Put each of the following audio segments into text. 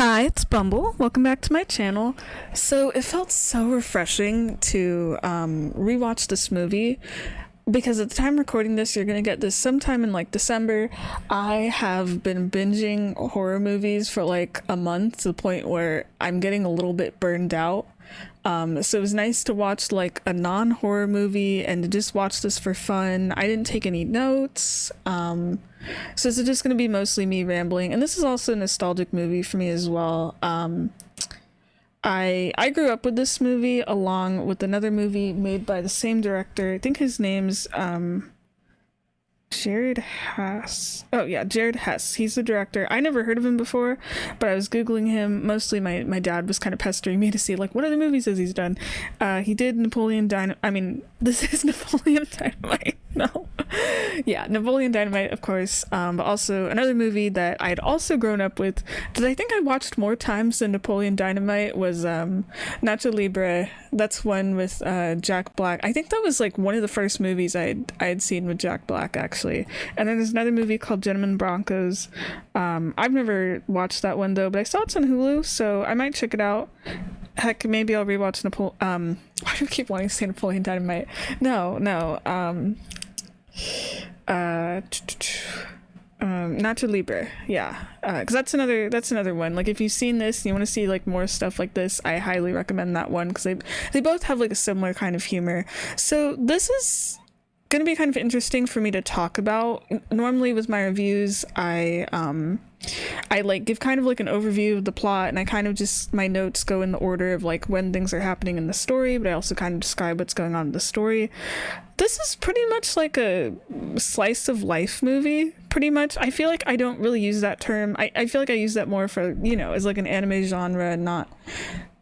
Hi, it's Bumble. Welcome back to my channel. So it felt so refreshing to rewatch this movie because at the time recording this, you're gonna get this sometime in like December. I have been binging horror movies for like a month to the point where I'm getting a little bit burned out. So it was nice to watch like a non-horror movie and to just watch this for fun. I didn't take any notes. So this is just going to be mostly me rambling, and this is also a nostalgic movie for me as well. I grew up with this movie along with another movie made by the same director. I think his name's Jared Hess. Oh yeah, Jared Hess. He's the director. I never heard of him before, but I was googling him. Mostly my dad was kind of pestering me to see like what other movies has he's done. He did Napoleon Dynamite. I mean, this is Napoleon Dynamite. No. Yeah, Napoleon Dynamite, of course. But also another movie that I'd also grown up with that I think I watched more times than Napoleon Dynamite was Nacho Libre. That's one with Jack Black. I think that was like one of the first movies I'd seen with Jack Black, actually. And then there's another movie called Gentlemen Broncos. I've never watched that one though, but I saw it's on Hulu, so I might check it out. Heck, maybe I'll rewatch why do I keep wanting to say Napoleon Dynamite? No. Nacho Libre, yeah, because that's another one. Like if you've seen this and you want to see like more stuff like this, I highly recommend that one because they both have like a similar kind of humor. So this is gonna be kind of interesting for me to talk about. Normally with my reviews, I like give kind of like an overview of the plot, and I kind of just, my notes go in the order of like when things are happening in the story, but I also kind of describe what's going on in the story. This is pretty much like a slice of life movie, pretty much. I feel like I don't really use that term. I feel like I use that more for, as like an anime genre and not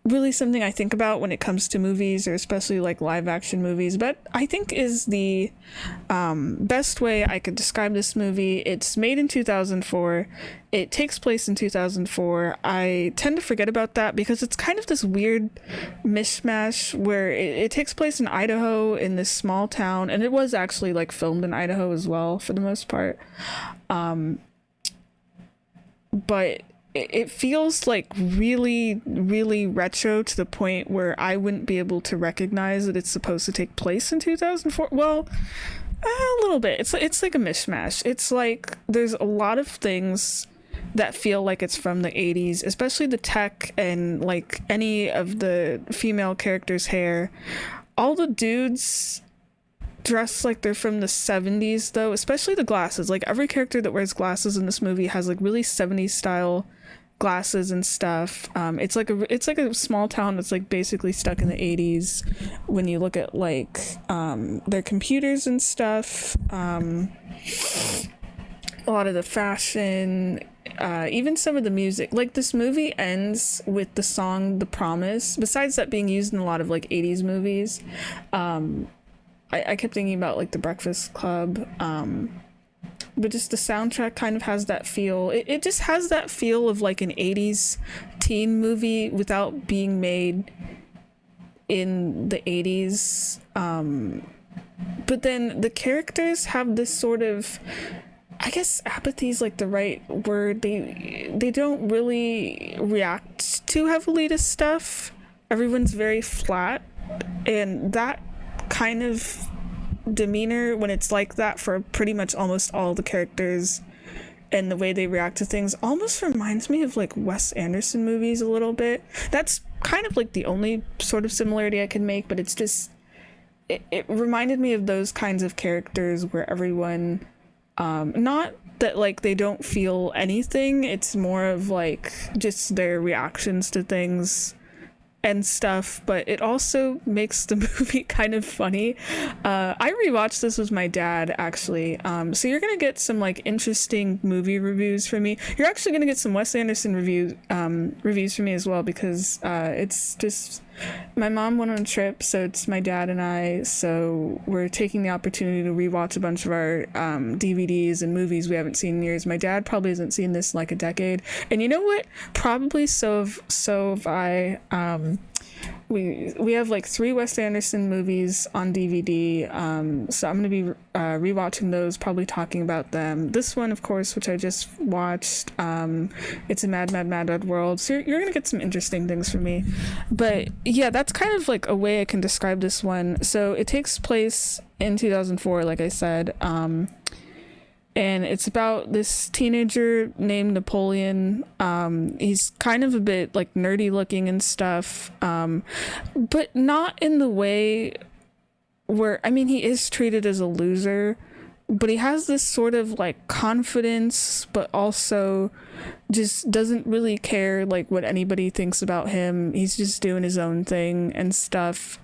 really something I think about when it comes to movies, or especially like live action movies. But I think is the best way I could describe this movie. It's made in 2004. It takes place in 2004. I tend to forget about that because it's kind of this weird mishmash where it takes place in Idaho, in this small town, and it was actually like filmed in Idaho as well for the most part. But it feels like really, really retro to the point where I wouldn't be able to recognize that it's supposed to take place in 2004. Well, a little bit. It's like a mishmash. It's like there's a lot of things that feel like it's from the 80s, especially the tech and like any of the female characters' hair. All the dudes dress like they're from the 70s though, especially the glasses. Like every character that wears glasses in this movie has like really 70s style glasses and stuff. It's like a small town that's like basically stuck in the 80s when you look at like their computers and stuff. A lot of the fashion, even some of the music. Like this movie ends with the song The Promise, besides that being used in a lot of like 80s movies. I kept thinking about like The Breakfast Club, but just the soundtrack kind of has that feel. It just has that feel of like an 80s teen movie without being made in the 80s. But then the characters have this sort of, I guess apathy is like the right word. They don't really react too heavily to stuff. Everyone's very flat, and that kind of demeanor, when it's like that for pretty much almost all the characters and the way they react to things, almost reminds me of like Wes Anderson movies a little bit. That's kind of like the only sort of similarity I can make, but it's just it reminded me of those kinds of characters where everyone not that like they don't feel anything, it's more of like just their reactions to things and stuff, but it also makes the movie kind of funny. I rewatched this with my dad, actually. So you're gonna get some like interesting movie reviews from me. You're actually gonna get some Wes Anderson reviews from me as well, because it's just, my mom went on a trip, so it's my dad and I, so we're taking the opportunity to rewatch a bunch of our DVDs and movies we haven't seen in years. My dad probably hasn't seen this in like a decade, and you know what, probably so have I. we have like 3 Wes Anderson movies on DVD. So I'm gonna be rewatching those, probably talking about them. This one, of course, which I just watched, it's a mad world. So you're gonna get some interesting things from me. But yeah, that's kind of like a way I can describe this one. So it takes place in 2004, like I said. And it's about this teenager named Napoleon. He's kind of a bit like nerdy looking and stuff, but not in the way where, I mean, he is treated as a loser, but he has this sort of like confidence, but also just doesn't really care like what anybody thinks about him. He's just doing his own thing and stuff,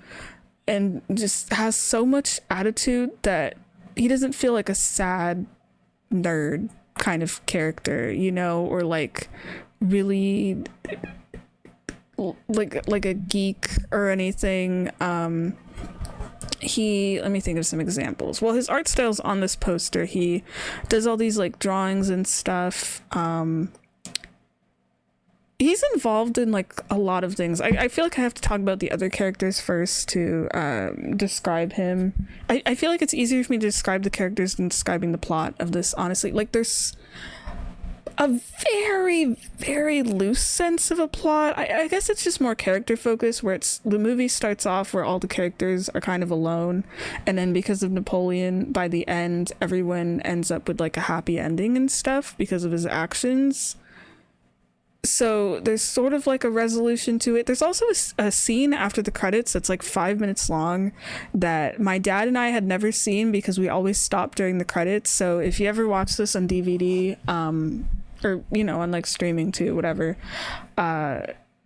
and just has so much attitude that he doesn't feel like a sad nerd kind of character, you know, or like really like a geek or anything. Let me think of some examples. Well, his art style's on this poster. He does all these like drawings and stuff. He's involved in like a lot of things. I feel like I have to talk about the other characters first to describe him. I feel like it's easier for me to describe the characters than describing the plot of this, honestly. Like, there's a very, very loose sense of a plot. I guess it's just more character focused, where the movie starts off where all the characters are kind of alone, and then because of Napoleon, by the end, everyone ends up with like a happy ending and stuff because of his actions. So there's sort of like a resolution to it. There's also a scene after the credits that's like 5 minutes long that my dad and I had never seen because we always stopped during the credits. So if you ever watch this on DVD, or, you know, on like streaming too, whatever,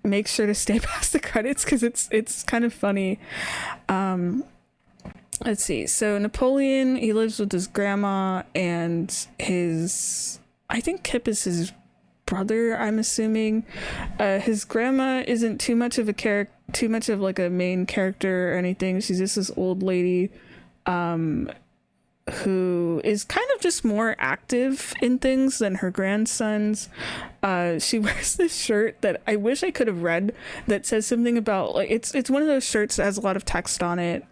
make sure to stay past the credits because it's kind of funny. Let's see. So Napoleon, he lives with his grandma and I think Kip is his brother, I'm assuming. His grandma isn't too much of like a main character or anything. She's just this old lady who is kind of just more active in things than her grandsons. She wears this shirt that I wish I could have read that says something about like it's one of those shirts that has a lot of text on it,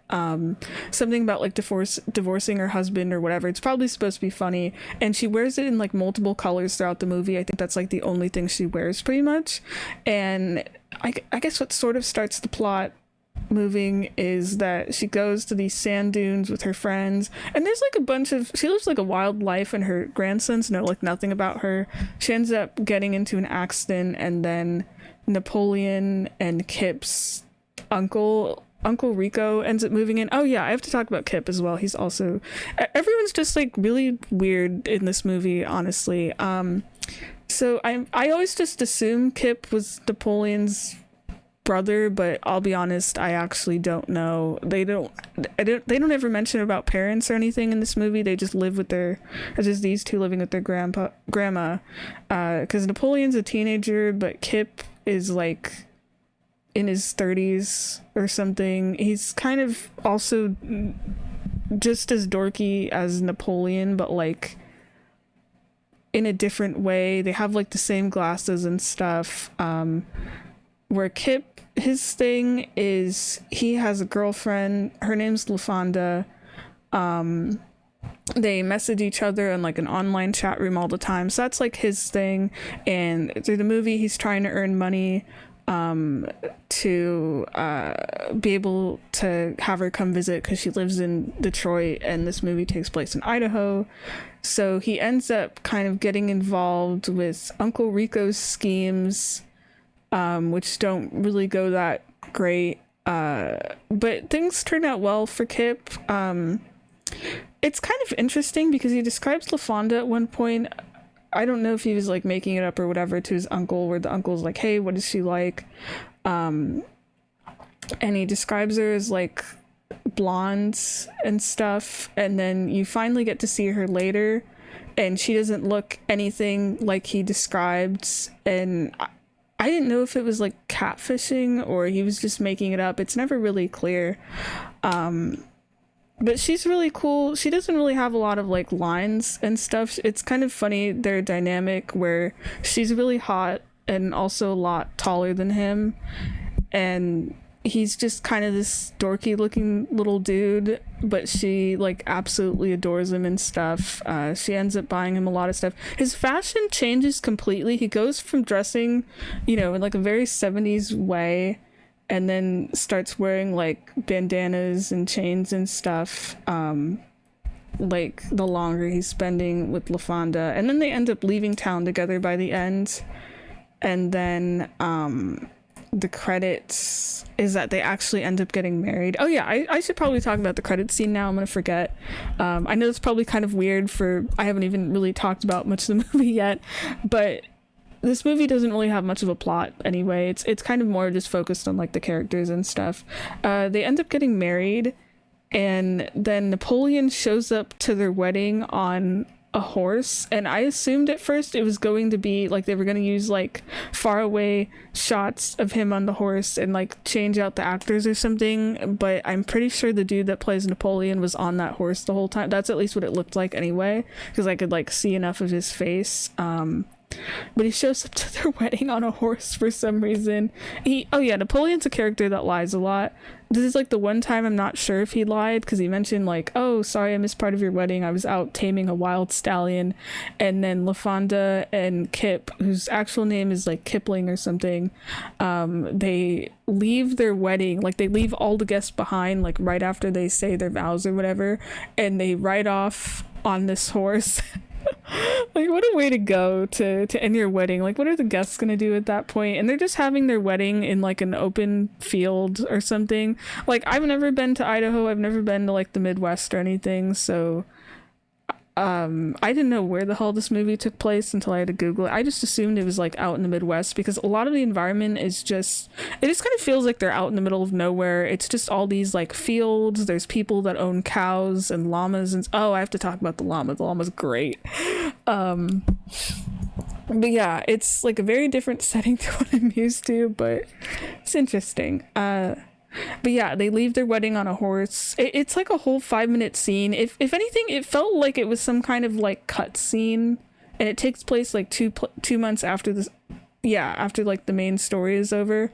something about like divorcing her husband or whatever. It's probably supposed to be funny, and she wears it in like multiple colors throughout the movie. I think that's like the only thing she wears pretty much. And I guess what sort of starts the plot moving is that she goes to these sand dunes with her friends, and there's like she lives like a wild life, and her grandsons know like nothing about her. She ends up getting into an accident, and then Napoleon and Kip's uncle Rico ends up moving in. Oh yeah, I have to talk about Kip as well. He's also, everyone's just like really weird in this movie, honestly. So I always just assume Kip was Napoleon's brother, but I'll be honest, I actually don't know. They don't ever mention about parents or anything in this movie. They just live with it's just these two living with their grandma, because Napoleon's a teenager, but Kip is like in his 30s or something. He's kind of also just as dorky as Napoleon, but like in a different way. They have like the same glasses and stuff. Where Kip, his thing is he has a girlfriend. Her name's LaFonda. They message each other in like an online chat room all the time. So that's like his thing. And through the movie, he's trying to earn money to be able to have her come visit because she lives in Detroit, and this movie takes place in Idaho. So he ends up kind of getting involved with Uncle Rico's schemes, which don't really go that great, but things turn out well for Kip. It's kind of interesting because he describes LaFonda at one point. I don't know if he was like making it up or whatever to his uncle, where the uncle's like, hey, what is she like? And he describes her as like blonde and stuff, and then you finally get to see her later, and she doesn't look anything like he described. And I didn't know if it was like catfishing or he was just making it up. It's never really clear. But she's really cool. She doesn't really have a lot of like lines and stuff. It's kind of funny, their dynamic, where she's really hot and also a lot taller than him. And he's just kind of this dorky looking little dude, but she like absolutely adores him and stuff. She ends up buying him a lot of stuff. His fashion changes completely. He goes from dressing, you know, in like a very 70s way, and then starts wearing like bandanas and chains and stuff, like the longer he's spending with LaFonda. And then they end up leaving town together by the end. And then the credits is that they actually end up getting married. Oh yeah, I should probably talk about the credits scene now. I'm gonna forget. I know it's probably kind of weird for I haven't even really talked about much of the movie yet, but this movie doesn't really have much of a plot anyway. It's kind of more just focused on like the characters and stuff. They end up getting married, and then Napoleon shows up to their wedding on a horse, and I assumed at first it was going to be like they were going to use like far away shots of him on the horse and like change out the actors or something, but I'm pretty sure the dude that plays Napoleon was on that horse the whole time. That's at least what it looked like anyway, because I could like see enough of his face. But he shows up to their wedding on a horse for some reason. Napoleon's a character that lies a lot. This is like the one time I'm not sure if he lied, because he mentioned like, oh, sorry, I missed part of your wedding. I was out taming a wild stallion. And then LaFonda and Kip, whose actual name is like Kipling or something, they leave their wedding, like they leave all the guests behind, like right after they say their vows or whatever, and they ride off on this horse. Like, what a way to go to end your wedding. Like, what are the guests gonna do at that point? And they're just having their wedding in like an open field or something. Like, I've never been to Idaho, I've never been to like the Midwest or anything, so I didn't know where the hell this movie took place until I had to Google it. I just assumed it was like out in the Midwest, because a lot of the environment is just kind of feels like they're out in the middle of nowhere. It's just all these like fields. There's people that own cows and llamas, and I have to talk about the llama. The llama's great. But yeah, it's like a very different setting to what I'm used to, but it's interesting. But yeah, they leave their wedding on a horse. It's like a whole 5-minute scene. If anything, it felt like it was some kind of like cut scene, and it takes place like 2 months after this. Yeah, after like the main story is over.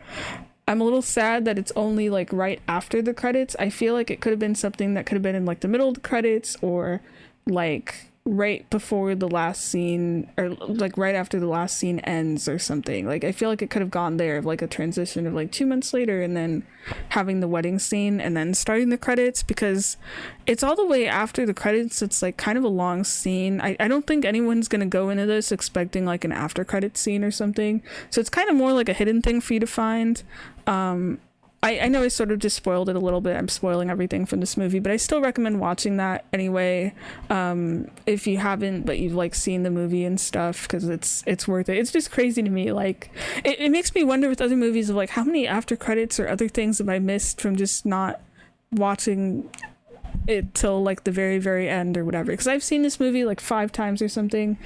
I'm a little sad that it's only like right after the credits. I feel like it could have been something that could have been in like the middle of the credits, or like right before the last scene, or like right after the last scene ends or something. Like, I feel like it could have gone there, like a transition of like 2 months later, and then having the wedding scene and then starting the credits, because it's all the way after the credits. It's like kind of a long scene. I don't think anyone's gonna go into this expecting like an after credit scene or something, so it's kind of more like a hidden thing for you to find. I know I sort of just spoiled it a little bit. I'm spoiling everything from this movie, but I still recommend watching that anyway, if you haven't, but you've like seen the movie and stuff, because it's worth it. It's just crazy to me. Like, it makes me wonder with other movies of like, how many after credits or other things have I missed from just not watching it till like the very, very end or whatever, because I've seen this movie like 5 times or something.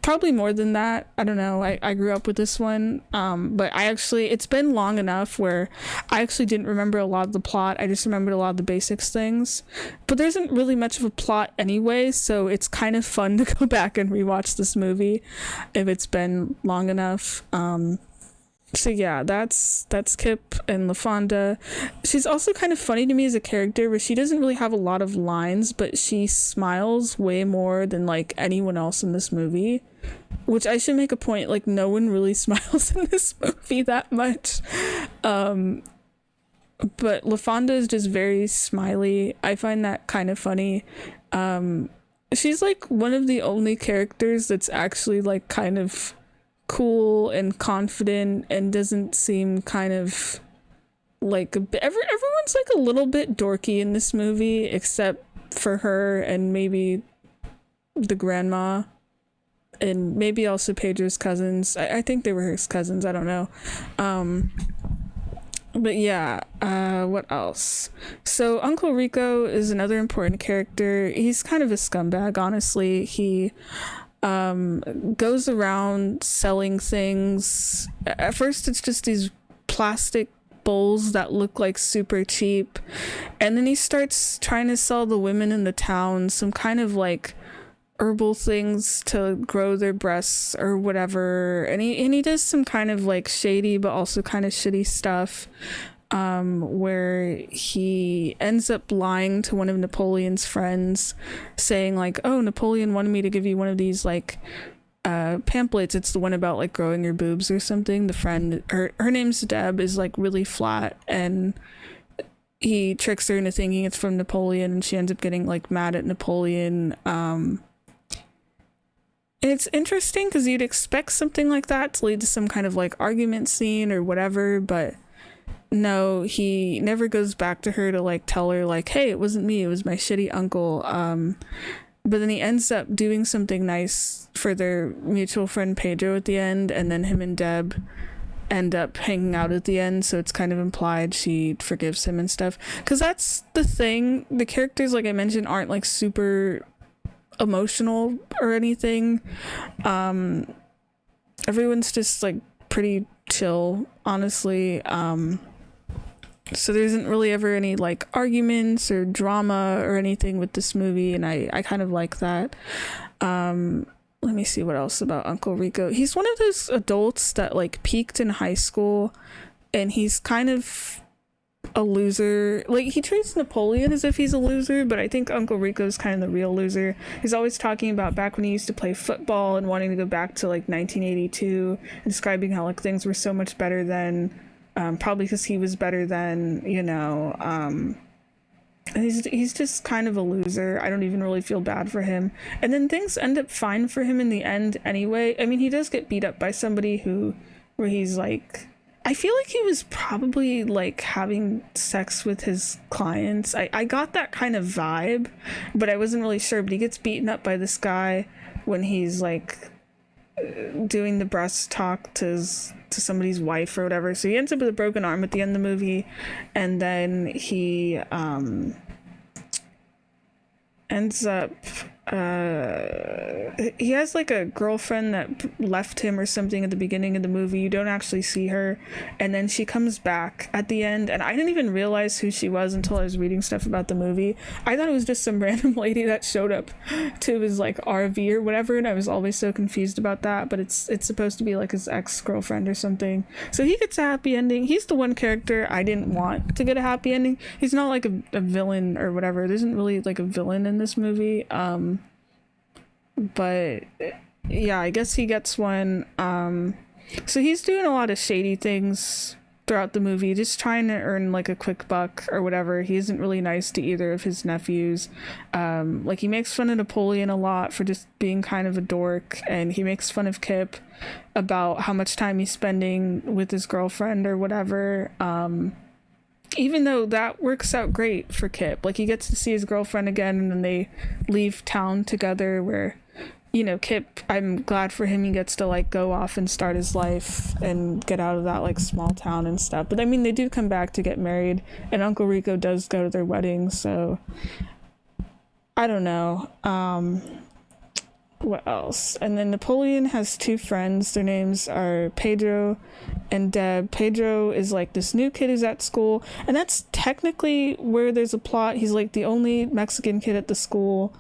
Probably more than that. I don't know. I grew up with this one, but it's been long enough where I actually didn't remember a lot of the plot. I just remembered a lot of the basics things, but there isn't really much of a plot anyway, so it's kind of fun to go back and rewatch this movie if it's been long enough. So yeah, that's Kip and LaFonda. She's also kind of funny to me as a character, where she doesn't really have a lot of lines, but she smiles way more than like anyone else in this movie, which I should make a point, like no one really smiles in this movie that much. But LaFonda is just very smiley. I find that kind of funny. She's like one of the only characters that's actually like kind of cool and confident, and doesn't seem kind of like everyone's like a little bit dorky in this movie, except for her and maybe the grandma, and maybe also Pedro's cousins. I think they were his cousins, I don't know. But yeah, what else? So Uncle Rico is another important character. He's kind of a scumbag, honestly. He goes around selling things. At first it's just these plastic bowls that look like super cheap, and then he starts trying to sell the women in the town some kind of like herbal things to grow their breasts or whatever, and he does some kind of like shady but also kind of shitty stuff, where he ends up lying to one of Napoleon's friends, saying like, oh, Napoleon wanted me to give you one of these like pamphlets. It's the one about like growing your boobs or something. The friend, her name's Deb, is like really flat, and he tricks her into thinking it's from Napoleon, and she ends up getting like mad at Napoleon. And it's interesting because you'd expect something like that to lead to some kind of like argument scene or whatever, but no, he never goes back to her to like tell her like, hey, it wasn't me, it was my shitty uncle. But then he ends up doing something nice for their mutual friend Pedro at the end, and then him and Deb end up hanging out at the end, so it's kind of implied she forgives him and stuff. Because that's the thing, the characters, like I mentioned, aren't like super emotional or anything. Everyone's just like pretty chill, honestly. So there isn't really ever any like arguments or drama or anything with this movie, and I kind of like that. Let me see what else about Uncle Rico. He's one of those adults that like peaked in high school, and he's kind of a loser. Like, he treats Napoleon as if he's a loser, but I think Uncle Rico's kind of the real loser. He's always talking about back when he used to play football and wanting to go back to like 1982, and describing how like things were so much better then, probably because he was better then, you know. And he's just kind of a loser. I don't even really feel bad for him. And then things end up fine for him in the end anyway. I mean, he does get beat up by somebody where he's like, I feel like he was probably like having sex with his clients. I got that kind of vibe, but I wasn't really sure. But he gets beaten up by this guy when he's like doing the breast talk to somebody's wife or whatever. So he ends up with a broken arm at the end of the movie, and then he ends up he has like a girlfriend that left him or something at the beginning of the movie. You don't actually see her, and then she comes back at the end, and I didn't even realize who she was until I was reading stuff about the movie. I thought it was just some random lady that showed up to his like RV or whatever, and I was always so confused about that. But it's supposed to be like his ex-girlfriend or something. So he gets a happy ending. He's the one character I didn't want to get a happy ending. He's not like a villain or whatever. There isn't really like a villain in this movie. But yeah, I guess he gets one. So he's doing a lot of shady things throughout the movie, just trying to earn like a quick buck or whatever. He isn't really nice to either of his nephews. Like, he makes fun of Napoleon a lot for just being kind of a dork, and he makes fun of Kip about how much time he's spending with his girlfriend or whatever. Even though that works out great for Kip, like, he gets to see his girlfriend again, and then they leave town together, where, you know, Kip, I'm glad for him, he gets to like go off and start his life and get out of that like small town and stuff. But I mean, they do come back to get married, and Uncle Rico does go to their wedding, so I don't know. What else? And then Napoleon has two friends. Their names are Pedro and Deb. Pedro is like this new kid who's at school, and that's technically where there's a plot. He's like the only Mexican kid at the school.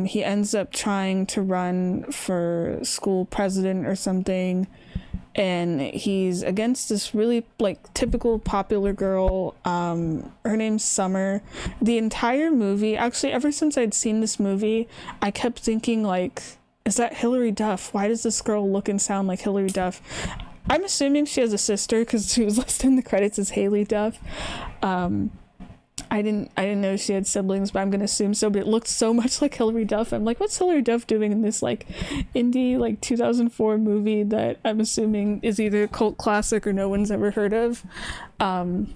He ends up trying to run for school president or something, and he's against this really like typical popular girl. Her name's Summer. The entire movie, actually ever since I'd seen this movie, I kept thinking like, is that Hilary Duff? Why does this girl look and sound like Hilary Duff? I'm assuming she has a sister because she was listed in the credits as Haley Duff. I didn't know she had siblings, but I'm gonna assume so. But it looked so much like Hilary Duff. I'm like, what's Hilary Duff doing in this like indie like 2004 movie that I'm assuming is either a cult classic or no one's ever heard of? I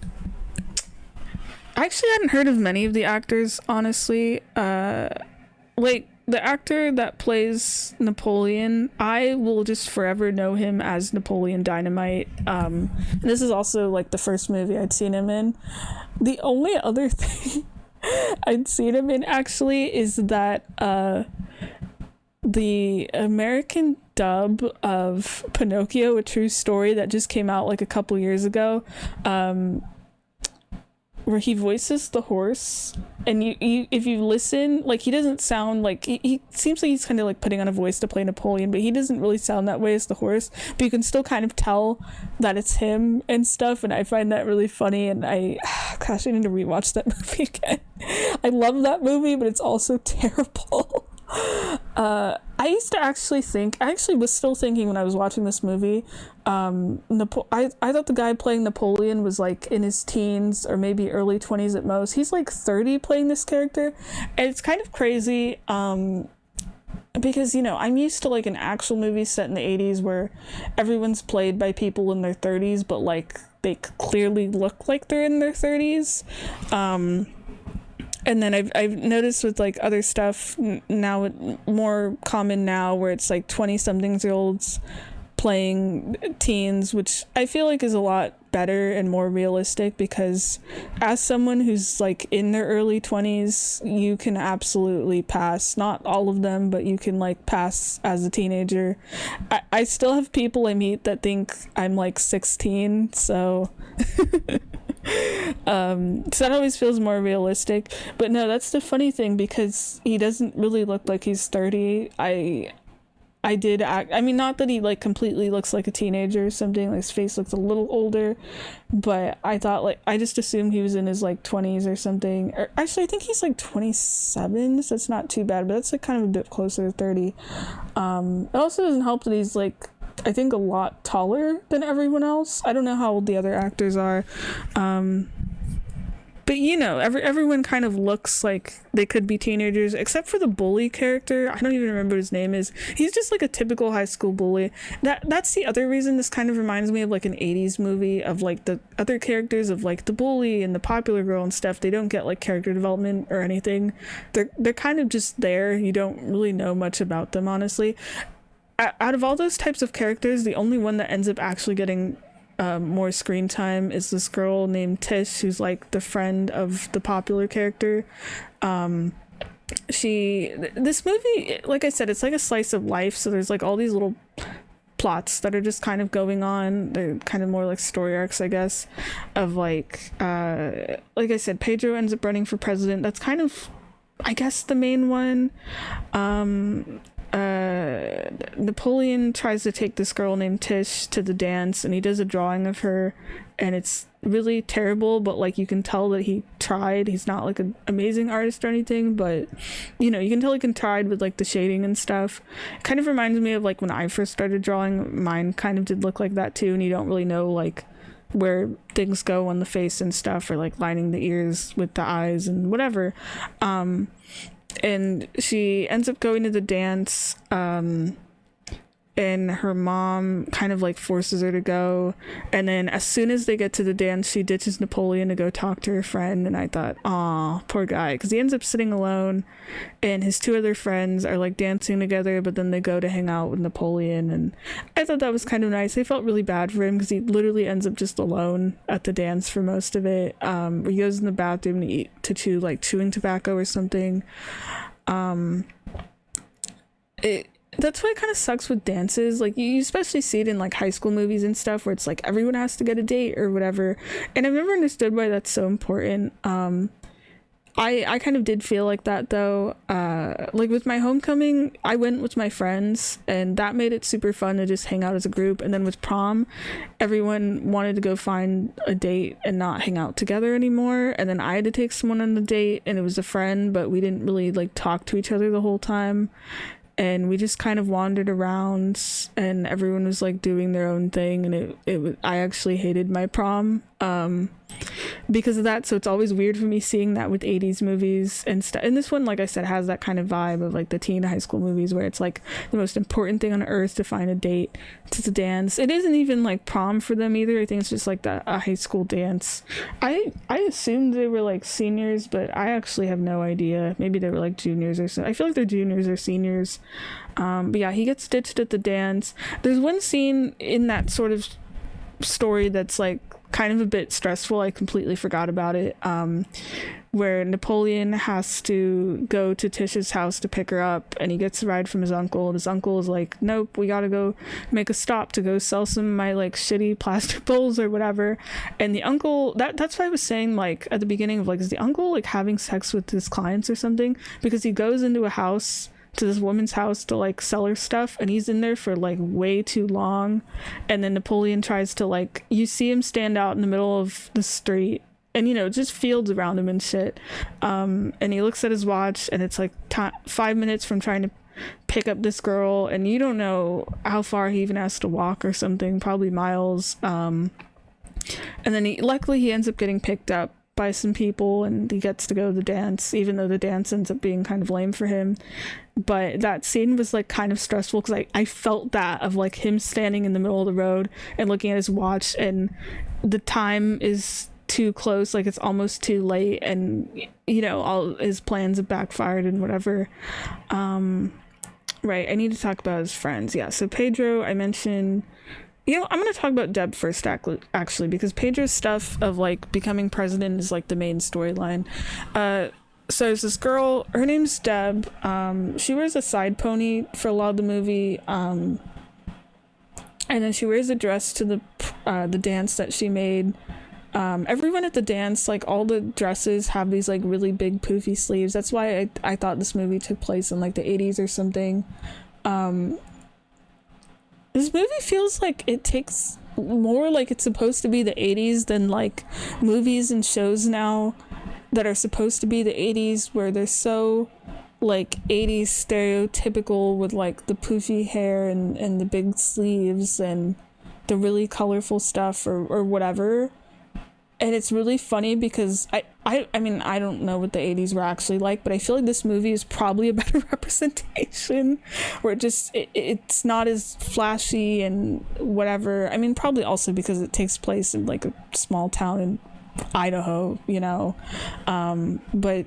actually hadn't heard of many of the actors, honestly. Like, the actor that plays Napoleon, I will just forever know him as Napoleon Dynamite. This is also like the first movie I'd seen him in. The only other thing I'd seen him in actually is that the American dub of Pinocchio, A True Story, that just came out like a couple years ago. where he voices the horse, and you if you listen, like, he doesn't sound like he seems like he's kind of like putting on a voice to play Napoleon, but he doesn't really sound that way as the horse, but you can still kind of tell that it's him and stuff, and I find that really funny. And gosh, I need to rewatch that movie again. I love that movie, but it's also terrible. I used to actually think, I actually was still thinking when I was watching this movie, I thought the guy playing Napoleon was like in his teens or maybe early 20s at most. He's like 30 playing this character, and it's kind of crazy, because, you know, I'm used to like an actual movie set in the 80s where everyone's played by people in their 30s, but like they clearly look like they're in their 30s. And then I've noticed with like other stuff now, more common now, where it's like 20-somethings-year-olds playing teens, which I feel like is a lot better and more realistic, because as someone who's like in their early 20s, you can absolutely pass, not all of them, but you can like pass as a teenager. I still have people I meet that think I'm like 16, so so that always feels more realistic. But no, that's the funny thing, because he doesn't really look like he's 30. I mean, not that he like completely looks like a teenager or something, like his face looks a little older, but I thought, like, I just assumed he was in his like 20s or something. Or actually, I think he's like 27, so it's not too bad, but that's like kind of a bit closer to 30. It also doesn't help that he's like, I think, a lot taller than everyone else. I don't know how old the other actors are, but you know, everyone kind of looks like they could be teenagers, except for the bully character. I don't even remember what his name is. He's just like a typical high school bully. That's the other reason this kind of reminds me of like an 80s movie, of like the other characters of like the bully and the popular girl and stuff. They don't get like character development or anything. They're kind of just there. You don't really know much about them, honestly. Out of all those types of characters, the only one that ends up actually getting more screen time is this girl named Tish, who's like the friend of the popular character. This movie, like I said, it's like a slice of life, so there's like all these little plots that are just kind of going on. They're kind of more like story arcs, I guess, of like I said, Pedro ends up running for president. That's kind of, I guess, the main one. Napoleon tries to take this girl named Tish to the dance, and he does a drawing of her, and it's really terrible, but like you can tell that he tried. He's not like an amazing artist or anything, but you know, you can tell he tried with like the shading and stuff. It kind of reminds me of like when I first started drawing. Mine kind of did look like that too, and you don't really know like where things go on the face and stuff, or like lining the ears with the eyes and whatever. And she ends up going to the dance, and her mom kind of like forces her to go, and then as soon as they get to the dance, she ditches Napoleon to go talk to her friend. And I thought, aw, poor guy, because he ends up sitting alone, and his two other friends are like dancing together, but then they go to hang out with Napoleon. And I thought that was kind of nice. I felt really bad for him, because he literally ends up just alone at the dance for most of it. He goes in the bathroom to chew like chewing tobacco or something. That's why it kind of sucks with dances. Like, you especially see it in like high school movies and stuff, where it's like everyone has to get a date or whatever, and I've never understood why that's so important. I kind of did feel like that though. Like with my homecoming, I went with my friends, and that made it super fun to just hang out as a group. And then with prom, everyone wanted to go find a date and not hang out together anymore, and then I had to take someone on the date, and it was a friend, but we didn't really like talk to each other the whole time, and we just kind of wandered around, and everyone was like doing their own thing, and I actually hated my prom because of that. So it's always weird for me seeing that with 80s movies and stuff. And this one, like I said, has that kind of vibe of like the teen high school movies, where it's like the most important thing on earth to find a date, to dance. It isn't even like prom for them either. I think it's just like a high school dance. I assumed they were like seniors, but I actually have no idea. Maybe they were like juniors or so. I feel like they're juniors or seniors. But yeah, he gets ditched at the dance. There's one scene in that sort of story that's like kind of a bit stressful. I completely forgot about it. where Napoleon has to go to Tish's house to pick her up, and he gets a ride from his uncle, and his uncle is like, nope, we gotta go make a stop to go sell some of my like shitty plastic bowls or whatever. And the uncle, that's why I was saying like at the beginning of like, is the uncle like having sex with his clients or something? Because he goes into a house, to this woman's house, to like sell her stuff, and he's in there for like way too long. And then Napoleon tries to like, you see him stand out in the middle of the street, and you know, just fields around him and shit, and he looks at his watch, and it's like 5 minutes from trying to pick up this girl, and you don't know how far he even has to walk or something, probably miles. And then luckily he ends up getting picked up by some people, and he gets to go to the dance, even though the dance ends up being kind of lame for him. But that scene was like kind of stressful, because I felt that of like him standing in the middle of the road and looking at his watch, and the time is too close, like it's almost too late, and you know, all his plans have backfired and whatever. Right, I need to talk about his friends. Yeah, so Pedro, I mentioned, you know, I'm going to talk about Deb first, actually, because Pedro's stuff of like becoming president is like the main storyline. So there's this girl, her name's Deb. She wears a side pony for a lot of the movie, and then she wears a dress to the dance that she made. Everyone at the dance, like all the dresses have these like really big poofy sleeves. That's why I thought this movie took place in like the 80s or something. This movie feels like it takes more like it's supposed to be the 80s than like movies and shows now that are supposed to be the 80s, where they're so like 80s stereotypical with like the poofy hair and the big sleeves and the really colorful stuff or whatever. And it's really funny because I mean, I don't know what the 80s were actually like, but I feel like this movie is probably a better representation, where it's not as flashy and whatever. I mean, probably also because it takes place in like a small town in Idaho, you know, but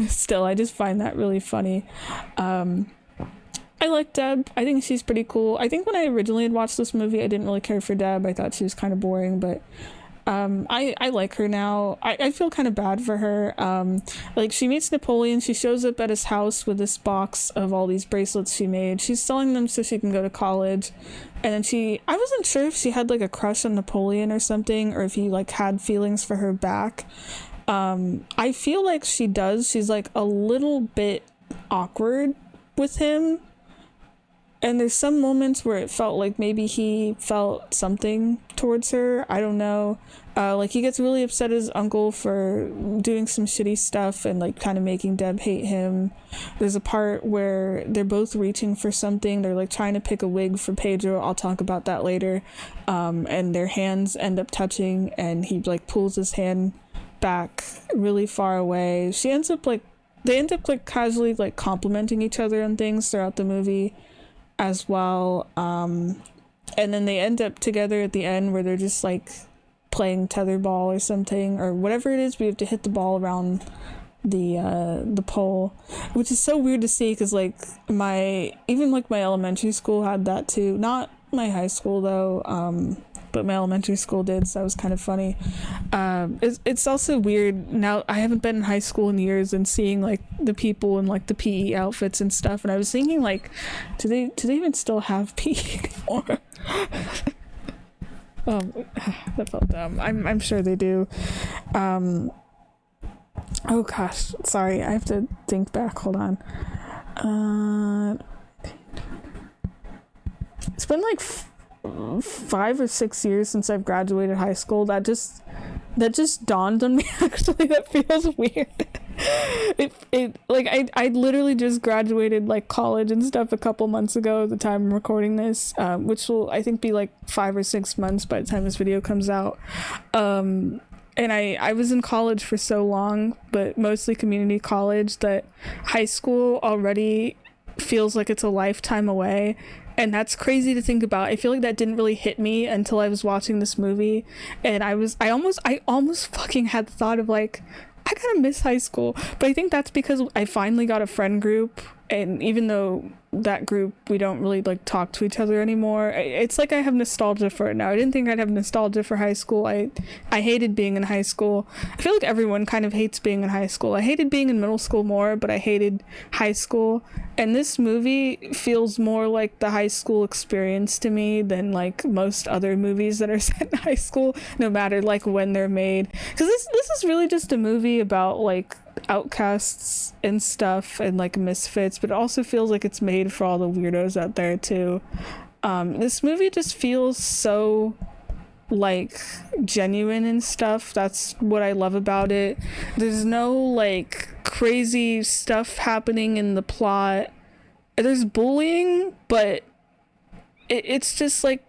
still, I just find that really funny. I like Deb. I think she's pretty cool. I think when I originally had watched this movie, I didn't really care for Deb. I thought she was kind of boring, but I like her now. I feel kind of bad for her. Like, she meets Napoleon. She shows up at his house with this box of all these bracelets she made. She's selling them so she can go to college. And then I wasn't sure if she had like a crush on Napoleon or something, or if he like had feelings for her back. I feel like she does. She's like a little bit awkward with him. And there's some moments where it felt like maybe he felt something towards her. I don't know. Like, he gets really upset at his uncle for doing some shitty stuff and like kind of making Deb hate him. There's a part where they're both reaching for something. They're like trying to pick a wig for Pedro. I'll talk about that later. And their hands end up touching, and he like pulls his hand back really far away. They end up like casually like complimenting each other on things throughout the movie as well. And then they end up together at the end, where they're just like playing tetherball or something, or whatever it is. We have to hit the ball around the pole, which is so weird to see, because like my elementary school had that too. Not my high school though, but my elementary school did, so that was kind of funny. It's also weird now. I haven't been in high school in years, and seeing like the people in like the PE outfits and stuff, and I was thinking like, do they even still have PE anymore? That felt dumb. I'm sure they do. Oh gosh, sorry, I have to think back. Hold on. It's been like 5 or 6 years since I've graduated high school. That just dawned on me. Actually, that feels weird. It like I literally just graduated like college and stuff a couple months ago at the time I'm recording this, which will I think be like 5 or 6 months by the time this video comes out. And I was in college for so long, but mostly community college, that high school already feels like it's a lifetime away. And that's crazy to think about. I feel like that didn't really hit me until I was watching this movie, and I almost fucking had the thought of like, I kind of miss high school. But I think that's because I finally got a friend group, and even though that group, we don't really like talk to each other anymore, it's like I have nostalgia for it now. I didn't think I'd have nostalgia for high school. I hated being in high school. I feel like everyone kind of hates being in high school. I hated being in middle school more, but I hated high school, and this movie feels more like the high school experience to me than like most other movies that are set in high school, no matter like when they're made, because this is really just a movie about like outcasts and stuff and like misfits, but it also feels like it's made for all the weirdos out there too. This movie just feels so like genuine and stuff. That's what I love about it. There's no like crazy stuff happening in the plot. There's bullying, but it's just like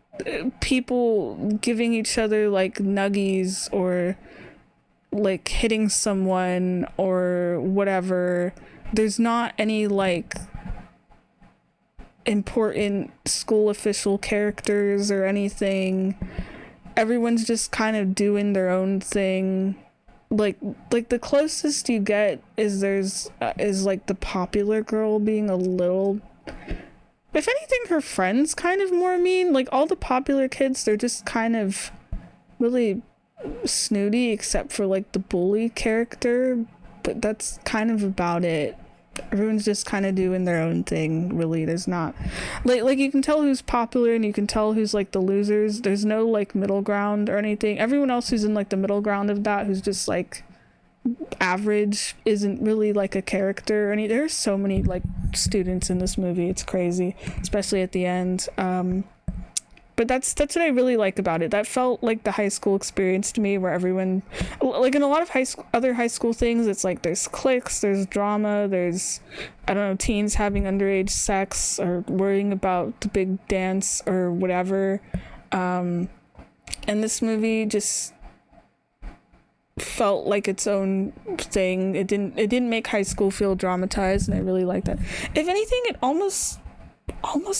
people giving each other like nuggies or like hitting someone or whatever. There's not any like important school official characters or anything. Everyone's just kind of doing their own thing. Like the closest you get is is like the popular girl being a little, if anything, her friends kind of more mean. Like all the popular kids, they're just kind of really snooty except for like the bully character, but that's kind of about it. Everyone's just kind of doing their own thing, really. There's not like you can tell who's popular and you can tell who's like the losers. There's no like middle ground or anything. Everyone else who's in like the middle ground of that, who's just like average, isn't really like a character or any. There's so many like students in this movie, it's crazy, especially at the end. But that's what I really like about it. That felt like the high school experience to me, where everyone, like in a lot of other high school things, it's like there's cliques, there's drama, there's, I don't know, teens having underage sex or worrying about the big dance or whatever. And this movie just felt like its own thing. It didn't make high school feel dramatized, and I really like that. If anything, it almost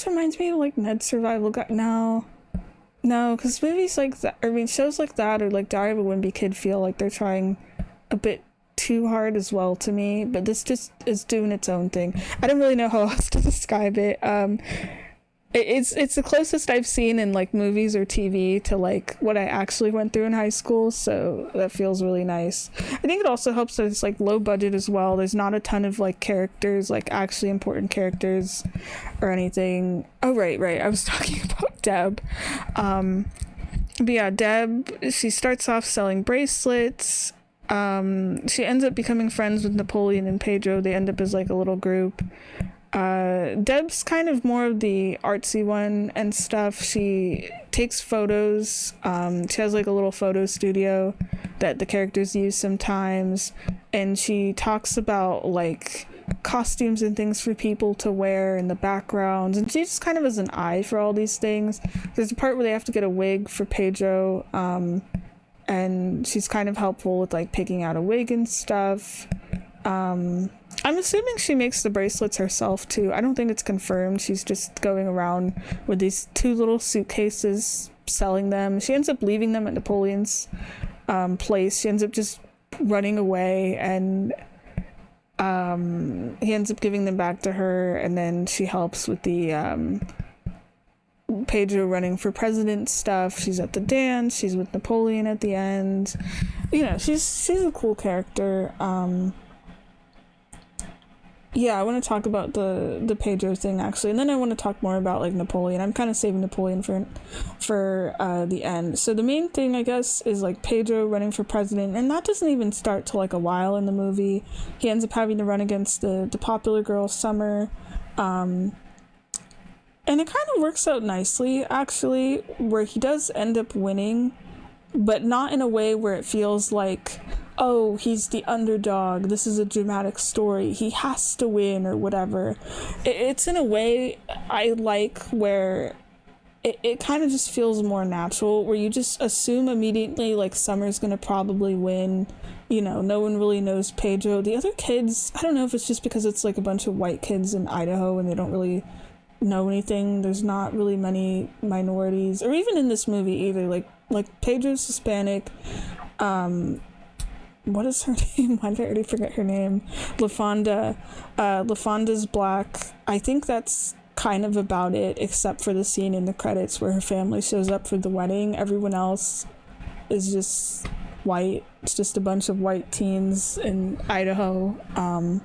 reminds me of like Ned's Survival Guide. No, because movies like that, I mean shows like that, or like Diary of a Wimpy Kid, feel like they're trying a bit too hard as well to me, but this just is doing its own thing. I don't really know how else to describe it. It's the closest I've seen in like movies or TV to like what I actually went through in high school, so that feels really nice. I think it also helps that it's like low budget as well. There's not a ton of like characters, like actually important characters or anything. Oh right, I was talking about Deb. But yeah, Deb, she starts off selling bracelets. She ends up becoming friends with Napoleon and Pedro. They end up as like a little group. Deb's kind of more of the artsy one and stuff. She takes photos. She has like a little photo studio that the characters use sometimes, and she talks about like costumes and things for people to wear in the backgrounds, and she just kind of has an eye for all these things. There's a part where they have to get a wig for Pedro, and she's kind of helpful with like picking out a wig and stuff. I'm assuming she makes the bracelets herself too. I don't think it's confirmed. She's just going around with these 2 little suitcases selling them. She ends up leaving them at Napoleon's place. She ends up just running away, and he ends up giving them back to her, and then she helps with the Pedro running for president stuff. She's at the dance. She's with Napoleon at the end. You know, she's a cool character. Yeah, I want to talk about the Pedro thing actually, and then I want to talk more about like Napoleon. I'm kind of saving Napoleon for the end. So the main thing, I guess, is like Pedro running for president, and that doesn't even start till like a while in the movie. He ends up having to run against the popular girl Summer, and it kind of works out nicely actually, where he does end up winning, but not in a way where it feels like, oh, he's the underdog, this is a dramatic story, he has to win or whatever. It's in a way I like where it kind of just feels more natural, where you just assume immediately like Summer's gonna probably win. You know, no one really knows Pedro. The other kids, I don't know if it's just because it's like a bunch of white kids in Idaho and they don't really know anything. There's not really many minorities, or even in this movie either. Like Pedro's Hispanic, what is her name? Why did I already forget her name? LaFonda. LaFonda's black. I think that's kind of about it, except for the scene in the credits where her family shows up for the wedding. Everyone else is just white. It's just a bunch of white teens in Idaho. I'm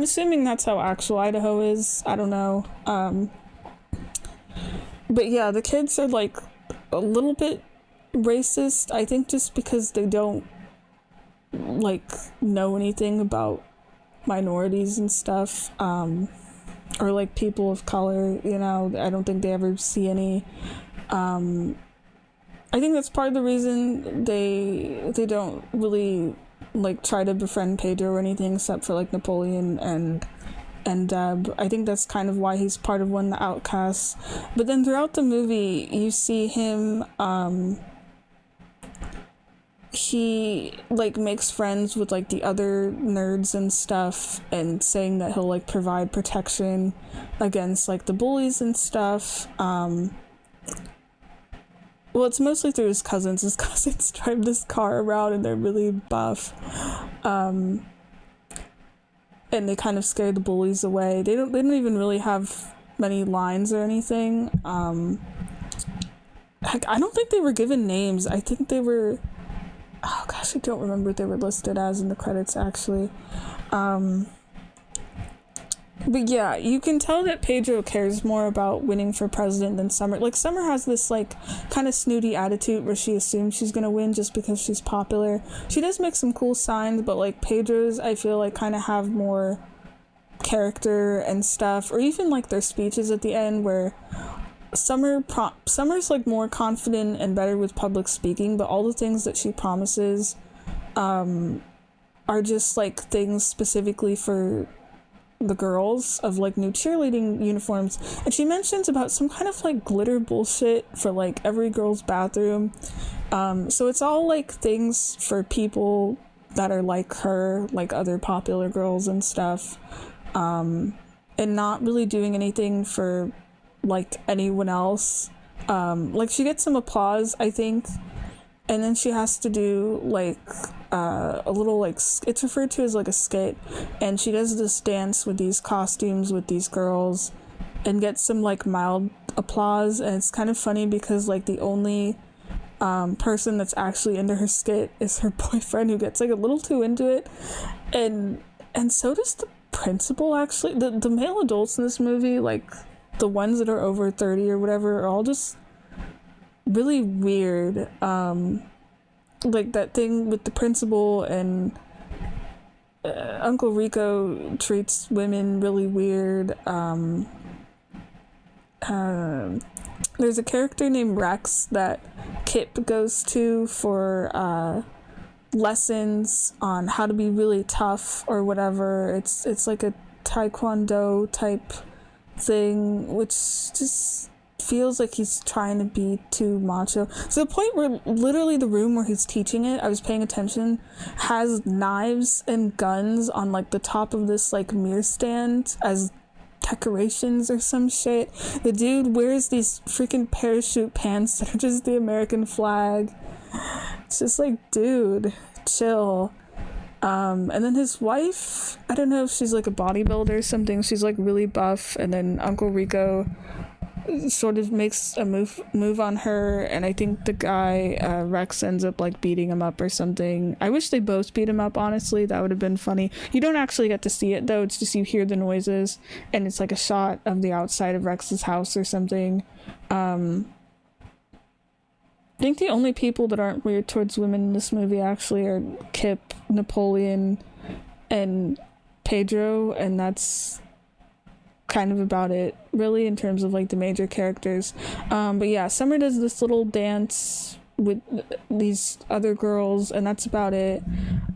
assuming that's how actual Idaho is. I don't know. But yeah, the kids are like a little bit racist, I think, just because they don't like know anything about minorities and stuff, or like people of color, you know. I don't think they ever see any. I think that's part of the reason they don't really like try to befriend Pedro or anything, except for like Napoleon and Deb. I think that's kind of why he's part of one of the outcasts. But then throughout the movie, you see him, he like makes friends with like the other nerds and stuff, and saying that he'll like provide protection against like the bullies and stuff. Well, it's mostly through his cousins. His cousins drive this car around and they're really buff. And they kind of scare the bullies away. They don't even really have many lines or anything. I don't think they were given names. I think they were, oh gosh, I don't remember what they were listed as in the credits, actually. But yeah, you can tell that Pedro cares more about winning for president than Summer. Like, Summer has this, like, kind of snooty attitude where she assumes she's gonna win just because she's popular. She does make some cool signs, but, like, Pedro's, I feel like, kind of have more character and stuff. Or even, like, their speeches at the end where Summer's, like, more confident and better with public speaking, but all the things that she promises are just, like, things specifically for the girls, of like new cheerleading uniforms. And she mentions about some kind of like glitter bullshit for like every girl's bathroom. So it's all like things for people that are like her, like other popular girls and stuff, and not really doing anything for like anyone else. Like, she gets some applause, I think, and then she has to do like a little, like, it's referred to as like a skit, and she does this dance with these costumes with these girls and gets some like mild applause. And it's kind of funny because like the only person that's actually into her skit is her boyfriend, who gets like a little too into it, and so does the principal. Actually, the male adults in this movie, like the ones that are over 30 or whatever, are all just really weird. Like that thing with the principal and Uncle Rico treats women really weird. There's a character named Rex that Kip goes to for lessons on how to be really tough or whatever. It's like a taekwondo type thing, which just feels like he's trying to be too macho, to the point where literally the room where he's teaching it, I was paying attention, has knives and guns on like the top of this like mirror stand as decorations or some shit. The dude wears these freaking parachute pants that are just the American flag. It's just like, dude, chill. And then his wife, I don't know if she's like a bodybuilder or something, she's like really buff, and then Uncle Rico sort of makes a move on her, and I think the guy Rex ends up like beating him up or something. I wish they both beat him up, honestly. That would have been funny. You don't actually get to see it though, it's just you hear the noises, and it's like a shot of the outside of Rex's house or something. I think the only people that aren't weird towards women in this movie actually are Kip, Napoleon, and Pedro, and that's kind of about it, really, in terms of like the major characters. But yeah, Summer does this little dance with these other girls, and that's about it.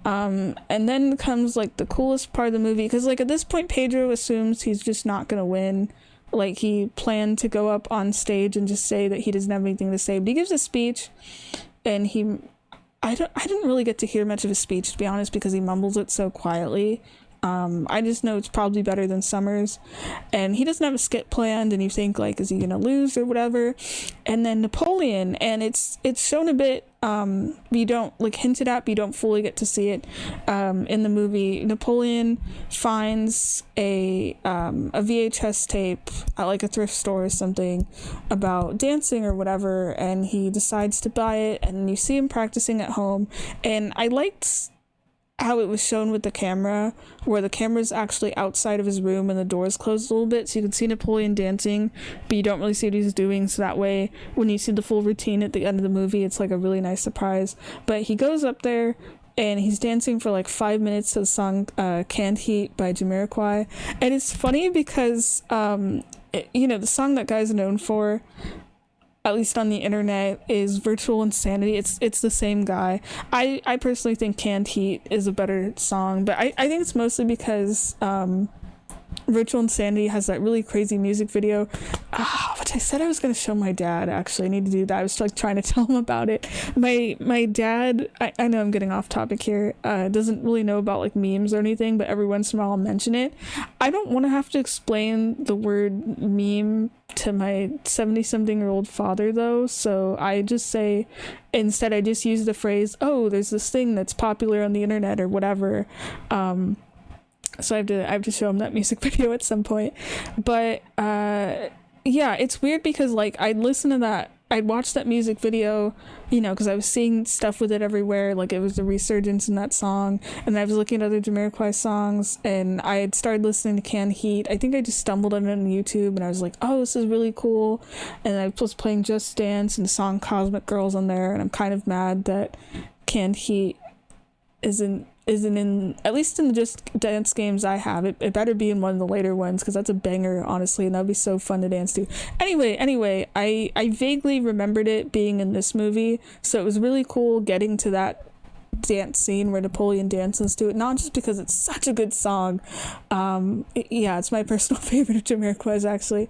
And then comes like the coolest part of the movie, because like at this point Pedro assumes he's just not gonna win. Like, he planned to go up on stage and just say that he doesn't have anything to say, but he gives a speech, and I didn't really get to hear much of his speech, to be honest, because he mumbles it so quietly. I just know it's probably better than Summer's, and he doesn't have a skit planned, and you think like, is he gonna lose or whatever? And then Napoleon, and it's shown a bit, you don't like hinted at, but you don't fully get to see it in the movie. Napoleon finds a VHS tape at like a thrift store or something about dancing or whatever, and he decides to buy it, and you see him practicing at home. And I liked how it was shown with the camera, where the camera's actually outside of his room and the door's closed a little bit, so you can see Napoleon dancing, but you don't really see what he's doing, so that way when you see the full routine at the end of the movie, it's like a really nice surprise. But he goes up there and he's dancing for like 5 minutes to the song Canned Heat by Jamiroquai. And it's funny because the song that guy's known for, at least on the internet, is Virtual Insanity. It's the same guy. I personally think Canned Heat is a better song, but I think it's mostly because Virtual Insanity has that really crazy music video, which I said I was going to show my dad. Actually, I need to do that. I was like trying to tell him about it. My dad, I know I'm getting off topic here, doesn't really know about like memes or anything, but every once in a while I'll mention it. I don't want to have to explain the word meme to my 70-something-year-old father though, so I just say, instead I just use the phrase, oh, there's this thing that's popular on the internet or whatever. So I have to show him that music video at some point. But yeah, it's weird because like I'd watch that music video, because I was seeing stuff with it everywhere, like it was the resurgence in that song, and I was looking at other Jamiroquai songs, and I had started listening to Canned Heat. I think I just stumbled on it on YouTube, and I was like, oh, this is really cool, and I was playing Just Dance and the song Cosmic Girls on there, and I'm kind of mad that Canned Heat isn't in, at least in the Just Dance games I have. It better be in one of the later ones, because that's a banger, honestly, and that'd be so fun to dance to. Anyway, I vaguely remembered it being in this movie, so it was really cool getting to that dance scene where Napoleon dances to it, not just because it's such a good song. It's my personal favorite of Jamiroquai's, actually,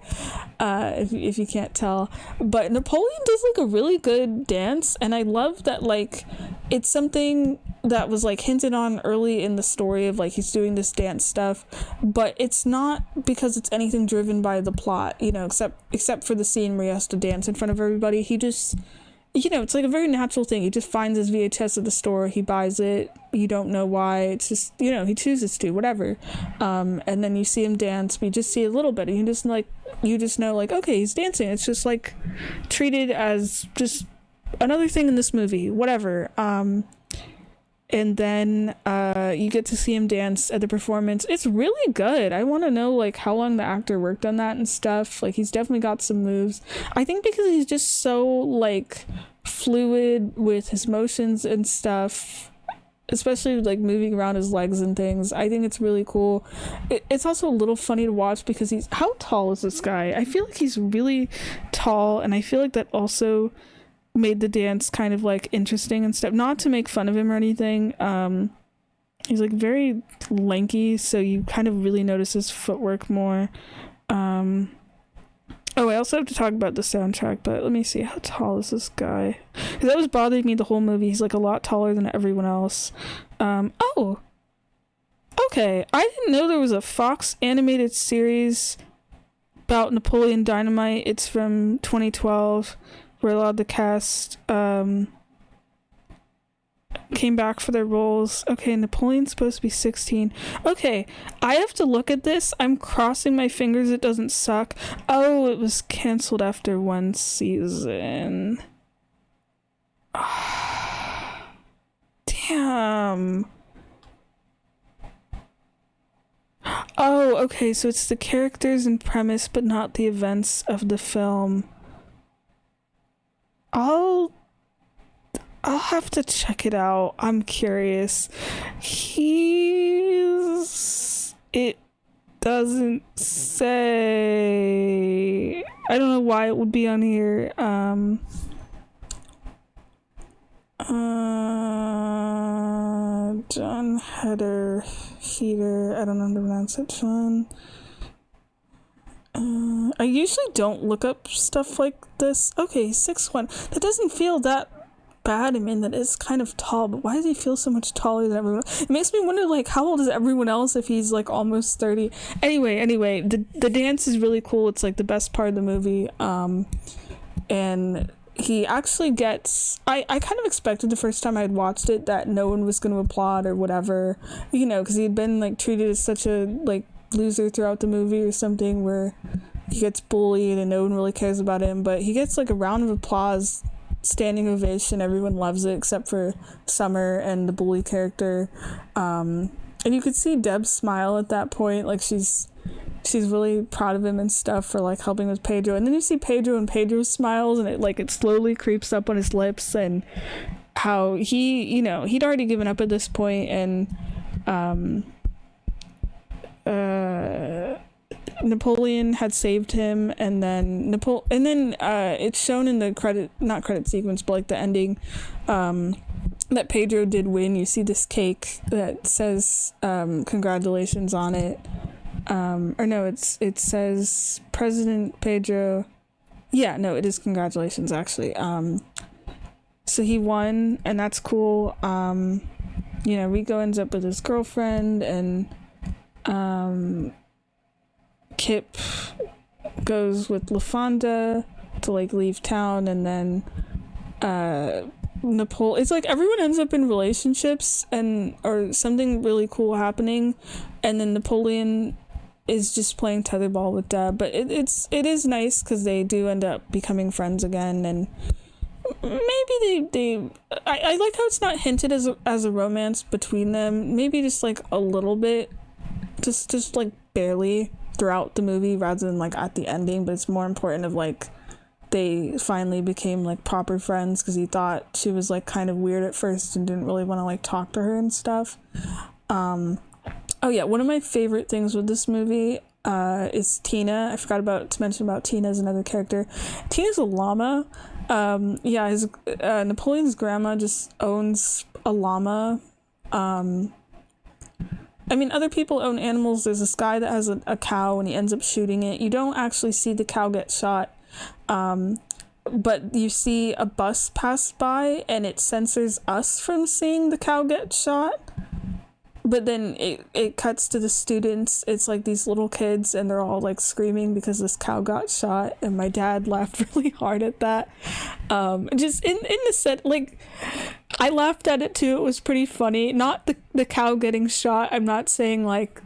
if you can't tell. But Napoleon does like a really good dance, and I love that like it's something that was like hinted on early in the story of like he's doing this dance stuff, but it's not because it's anything driven by the plot, except for the scene where he has to dance in front of everybody. He just, it's like a very natural thing. He just finds his VHS at the store, he buys it, you don't know why, it's just, he chooses to, whatever. And then you see him dance, but you just see a little bit, and you just know like, okay, he's dancing. It's just like treated as just another thing in this movie, whatever. And then you get to see him dance at the performance. It's really good. I want to know like how long the actor worked on that and stuff. Like he's definitely got some moves. I think because he's just so like fluid with his motions and stuff, especially like moving around his legs and things. I think it's really cool. It's also a little funny to watch because how tall is this guy? I feel like he's really tall, and I feel like that also made the dance kind of like interesting and stuff, not to make fun of him or anything. He's like very lanky, so you kind of really notice his footwork more. I also have to talk about the soundtrack, but let me see, how tall is this guy? Because that was bothering me the whole movie. He's like a lot taller than everyone else. Okay, I didn't know there was a Fox animated series about Napoleon Dynamite. It's from 2012. Where a lot of the cast came back for their roles. Okay, Napoleon's supposed to be 16. Okay, I have to look at this. I'm crossing my fingers it doesn't suck. Oh, it was canceled after one season. Damn. Oh, okay, so it's the characters and premise, but not the events of the film. I'll have to check it out. I'm curious. It doesn't say. I don't know why it would be on here. John Heater. I don't know how to pronounce it. John. I usually don't look up stuff like this. Okay, 6'1". That doesn't feel that bad him in that is kind of tall, but why does he feel so much taller than everyone else? It makes me wonder, like, how old is everyone else if he's like almost 30? Anyway, the dance is really cool. It's like the best part of the movie. And he actually gets, I kind of expected the first time I had watched it that no one was going to applaud or whatever, you know, because he had been like treated as such a like loser throughout the movie or something, where he gets bullied and no one really cares about him, but he gets like a round of applause, standing ovation. Everyone loves it except for Summer and the bully character. And you could see Deb smile at that point, like she's really proud of him and stuff for like helping with Pedro. And then you see Pedro, and Pedro smiles, and it slowly creeps up on his lips, and how he, you know, he'd already given up at this point, and Napoleon had saved him, and then it's shown in the not credit sequence, but like the ending, that Pedro did win. You see this cake that says congratulations on it, or no, it says President Pedro. Yeah, no, it is congratulations actually. So he won, and that's cool. You know, Rico ends up with his girlfriend, and Kip goes with LaFonda to like leave town, and then it's like everyone ends up in relationships or something really cool happening, and then Napoleon is just playing tetherball with Deb. But it is nice because they do end up becoming friends again, and maybe I like how it's not hinted as a romance between them. Maybe just like a little bit, just like barely throughout the movie rather than like at the ending. But it's more important of like they finally became like proper friends, because he thought she was like kind of weird at first and didn't really want to like talk to her and stuff. Oh yeah, one of my favorite things with this movie is Tina. I forgot to mention about Tina as another character. Tina's a llama. His Napoleon's grandma just owns a llama. I mean, other people own animals. There's this guy that has a cow, and he ends up shooting it. You don't actually see the cow get shot, but you see a bus pass by, and it censors us from seeing the cow get shot. But then it cuts to the students. It's like these little kids, and they're all like screaming because this cow got shot, and my dad laughed really hard at that. Just in the set, like, I laughed at it too. It was pretty funny. Not the cow getting shot. I'm not saying like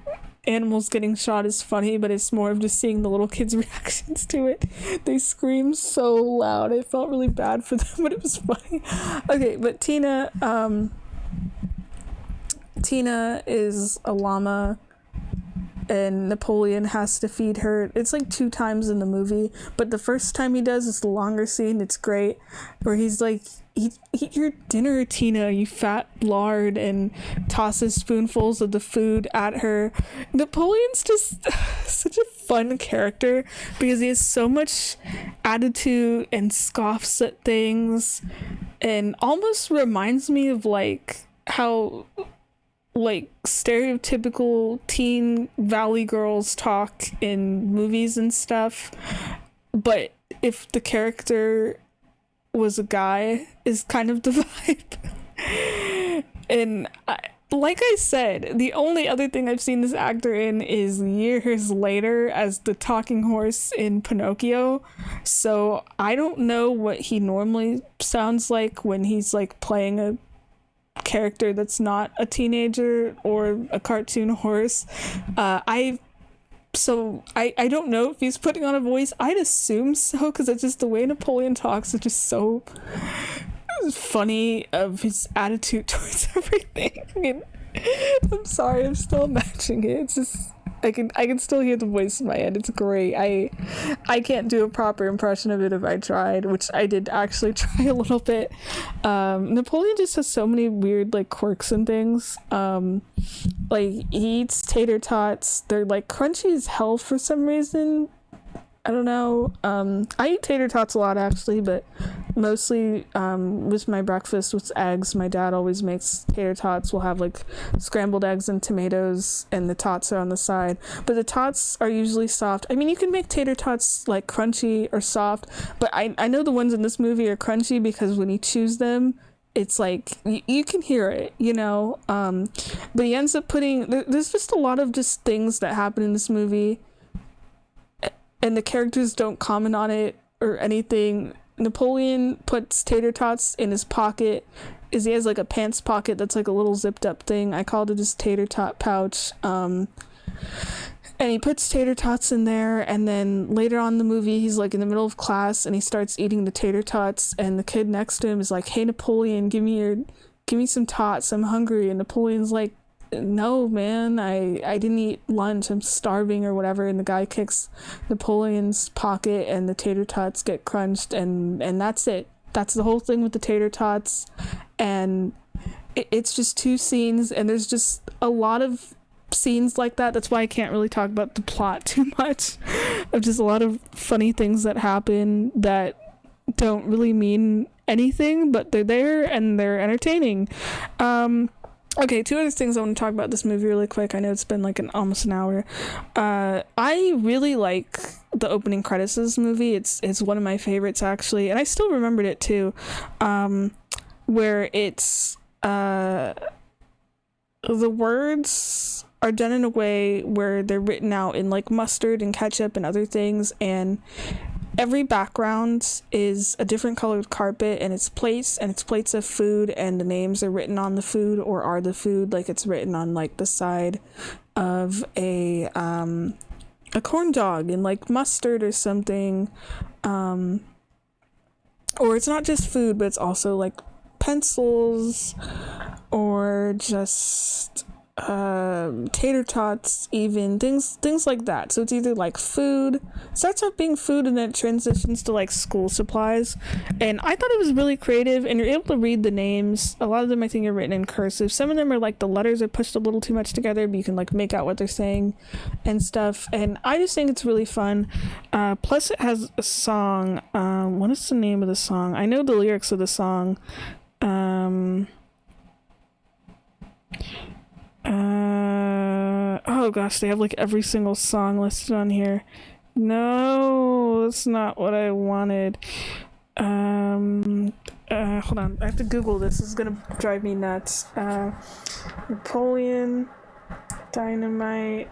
animals getting shot is funny, but it's more of just seeing the little kids' reactions to it. They scream so loud. I felt really bad for them, but it was funny. Okay, but Tina is a llama, and Napoleon has to feed her. It's like 2 times in the movie, but the first time he does is the longer scene. It's great, where he's like, eat your dinner, Tina, you fat lard, and tosses spoonfuls of the food at her. Napoleon's just such a fun character because he has so much attitude and scoffs at things, and almost reminds me of like how like stereotypical teen valley girls talk in movies and stuff, but if the character was a guy, is kind of the vibe. And like I said, the only other thing I've seen this actor in is years later as the talking horse in Pinocchio, so I don't know what he normally sounds like when he's like playing a character that's not a teenager or a cartoon horse. I don't know if he's putting on a voice. I'd assume so, because it's just the way Napoleon talks is just so funny, of his attitude towards everything. I mean, I'm sorry, I'm still imagining it. It's just I can still hear the voice in my head. It's great. I can't do a proper impression of it if I tried, which I did actually try a little bit. Napoleon just has so many weird like quirks and things. Like he eats tater tots. They're like crunchy as hell for some reason, I don't know. I eat tater tots a lot actually, but mostly with my breakfast with eggs. My dad always makes tater tots. We'll have like scrambled eggs and tomatoes, and the tots are on the side. But the tots are usually soft. I mean, you can make tater tots like crunchy or soft, but I know the ones in this movie are crunchy because when he chews them, it's like you can hear it, you know. But he ends up putting there's just a lot of just things that happen in this movie, and the characters don't comment on it or anything. Napoleon puts tater tots in his pocket. He has like a pants pocket that's like a little zipped up thing. I called it his tater tot pouch. And he puts tater tots in there, and then later on in the movie he's like in the middle of class and he starts eating the tater tots, and the kid next to him is like, "Hey Napoleon, give me some tots, I'm hungry." And Napoleon's like, "No man, I didn't eat lunch, I'm starving," or whatever. And the guy kicks Napoleon's pocket and the tater tots get crunched, and that's it. That's the whole thing with the tater tots. And it's just two scenes, and there's just a lot of scenes like that. That's why I can't really talk about the plot too much. Of just a lot of funny things that happen that don't really mean anything, but they're there and they're entertaining. Okay, two other things I want to talk about this movie really quick. I know it's been like almost an hour. I really like the opening credits of this movie. It's one of my favorites actually, and I still remembered it too. Where it's the words are done in a way where they're written out in like mustard and ketchup and other things, and every background is a different colored carpet, and it's plates of food, and the names are written on the food or are the food, like it's written on like the side of a corn dog in like mustard or something, or it's not just food, but it's also like pencils or just tater tots, even things like that. So it's either like food, starts off being food, and then it transitions to like school supplies. And I thought it was really creative, and you're able to read the names. A lot of them I think are written in cursive. Some of them are like the letters are pushed a little too much together, but you can like make out what they're saying and stuff. And I just think it's really fun. Plus it has a song. What is the name of the song? I know the lyrics of the song. Oh gosh, they have like every single song listed on here. No, that's not what I wanted. Hold on, I have to Google this. This is gonna drive me nuts. Napoleon, Dynamite,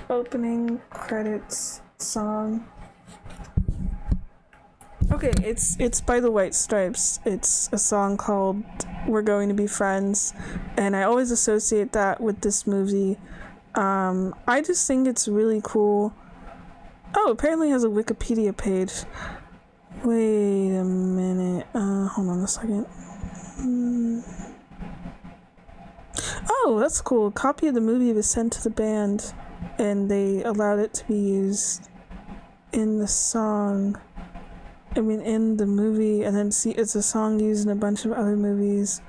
opening credits song. Okay, it's by the White Stripes. It's a song called "We're Going to Be Friends," and I always associate that with this movie. I just think it's really cool. Oh, apparently it has a Wikipedia page. Wait a minute. Hold on a second. Oh, that's cool. A copy of the movie was sent to the band, and they allowed it to be used in the song. In the movie, and then it's a song used in a bunch of other movies.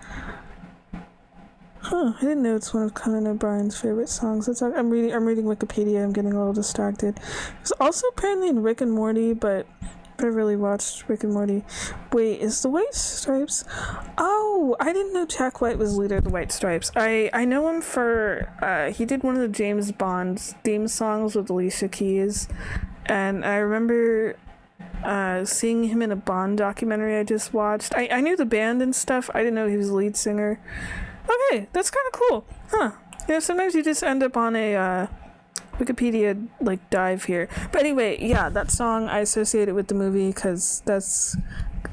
I didn't know it's one of Conan O'Brien's favorite songs. I'm reading Wikipedia. I'm getting a little distracted. It's also apparently in Rick and Morty, but I really watched Rick and Morty. Wait, is the White Stripes? Oh, I didn't know Jack White was leader of the White Stripes. I know him for he did one of the James Bond theme songs with Alicia Keys, and I remember seeing him in a Bond documentary I just watched. I knew the band and stuff. I didn't know he was the lead singer. Okay, that's kind of cool. Huh. Yeah, sometimes you just end up on a Wikipedia like dive here. But anyway, yeah, that song I associate it with the movie because it's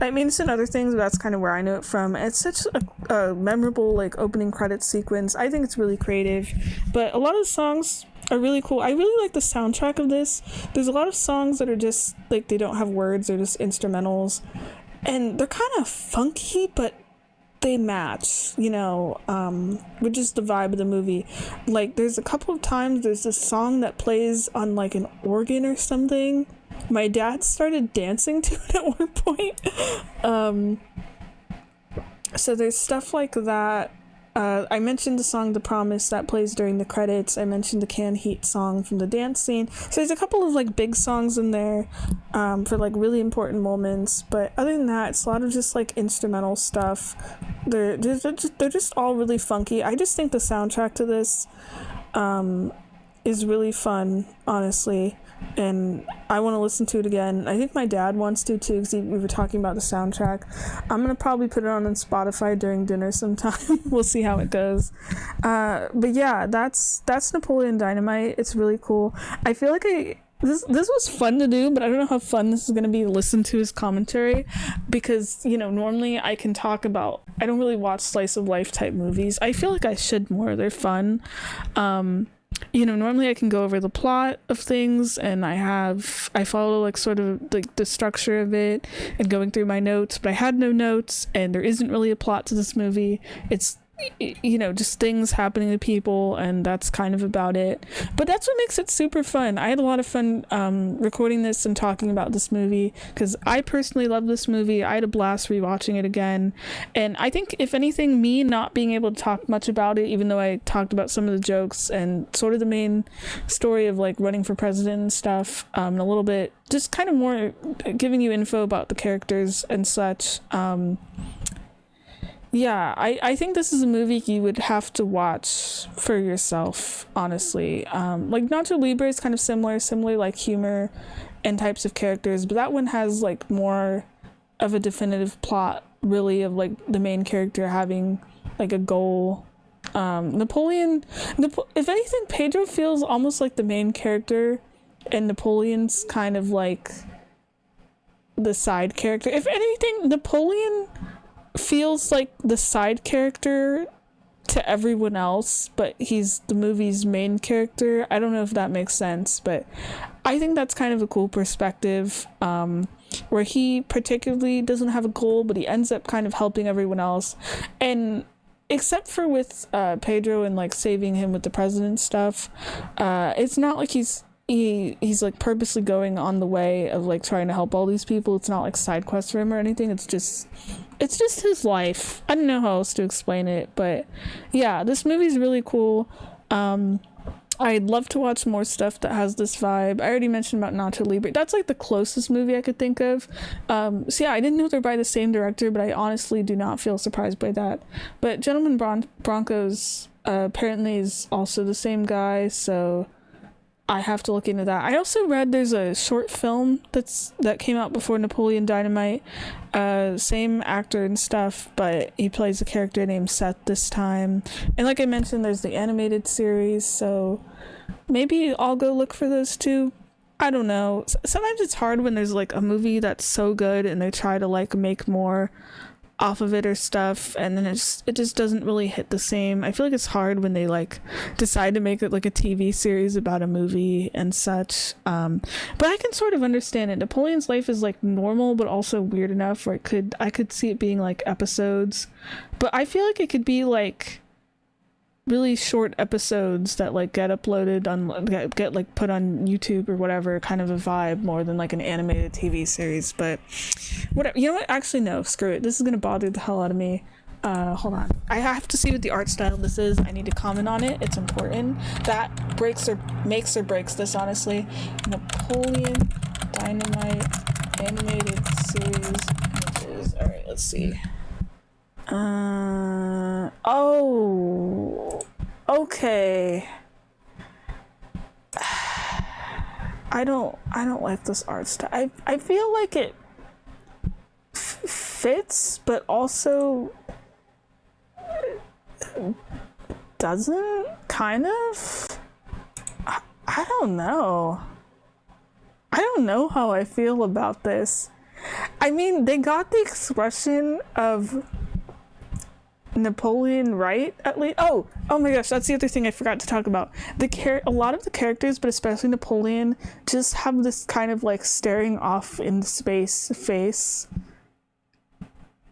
in other things, but that's kind of where I know it from. It's such a memorable like opening credits sequence. I think it's really creative, but a lot of the songs are really cool. I really like the soundtrack of this. There's a lot of songs that are just like they don't have words, they're just instrumentals, and they're kind of funky, but they match, which is the vibe of the movie. Like there's a couple of times there's this song that plays on like an organ or something. My dad started dancing to it at one point. So there's stuff like that. I mentioned the song The Promise that plays during the credits. I mentioned the Can Heat song from the dance scene. So there's a couple of like big songs in there for like really important moments. But other than that, it's a lot of just like instrumental stuff. They're just all really funky. I just think the soundtrack to this is really fun, honestly. And I want to listen to it again. I think my dad wants to too, because we were talking about the soundtrack. I'm gonna probably put it on Spotify during dinner sometime. We'll see how it goes. But yeah, that's Napoleon Dynamite. It's really cool. I feel like this was fun to do, but I don't know how fun this is gonna be to listen to his commentary, because normally I can talk about. I don't really watch slice of life type movies. I feel like I should more. They're fun. Normally I can go over the plot of things, and I follow like sort of like the structure of it and going through my notes, but I had no notes, and there isn't really a plot to this movie. It's just things happening to people, and that's kind of about it. But that's what makes it super fun. I had a lot of fun recording this and talking about this movie, because I personally love this movie. I had a blast rewatching it again, and I think if anything, me not being able to talk much about it, even though I talked about some of the jokes and sort of the main story of like running for president and stuff, and a little bit just kind of more giving you info about the characters and such. Yeah, I think this is a movie you would have to watch for yourself, honestly. Like Nacho Libre is kind of similar like humor and types of characters, but that one has like more of a definitive plot, really, of like the main character having like a goal. Napoleon, if anything, Pedro feels almost like the main character, and Napoleon's kind of like the side character. If anything, Napoleon feels like the side character to everyone else, but he's the movie's main character. I don't know if that makes sense, but I think that's kind of a cool perspective, where he particularly doesn't have a goal, but he ends up kind of helping everyone else. And except for with Pedro and like saving him with the president stuff, it's not like he's like purposely going on the way of like trying to help all these people. It's not like side quests for him or anything. It's just his life. I don't know how else to explain it, but yeah, this movie's really cool. I'd love to watch more stuff that has this vibe. I already mentioned about Nacho Libre. That's like the closest movie I could think of. So yeah, I didn't know they're by the same director, but I honestly do not feel surprised by that. But Gentlemen Broncos apparently is also the same guy, so I have to look into that. I also read there's a short film that came out before Napoleon Dynamite. Same actor and stuff, but he plays a character named Seth this time. And like I mentioned, there's the animated series, so maybe I'll go look for those too. I don't know. Sometimes it's hard when there's like a movie that's so good and they try to like make more off of it or stuff, and then it just doesn't really hit the same. I feel like it's hard when they like decide to make it like a TV series about a movie and such, but I can sort of understand it. Napoleon's life is like normal but also weird enough where I could see it being like episodes, but I feel like it could be like really short episodes that like get uploaded on get like put on YouTube or whatever, kind of a vibe more than like an animated TV series. But whatever, you know what, actually no, screw it, this is gonna bother the hell out of me. Hold on, I have to see what the art style this is. I need to comment on it, it's important. That makes or breaks this, honestly. Napoleon Dynamite animated series images. All right, let's see. Oh, okay. I don't like this art style. I feel like it fits, but also doesn't, kind of. I don't know. I don't know how I feel about this. I mean, they got the expression of Napoleon right, at least. Oh my gosh, that's the other thing I forgot to talk about. A lot of the characters, but especially Napoleon, just have this kind of like staring off in space face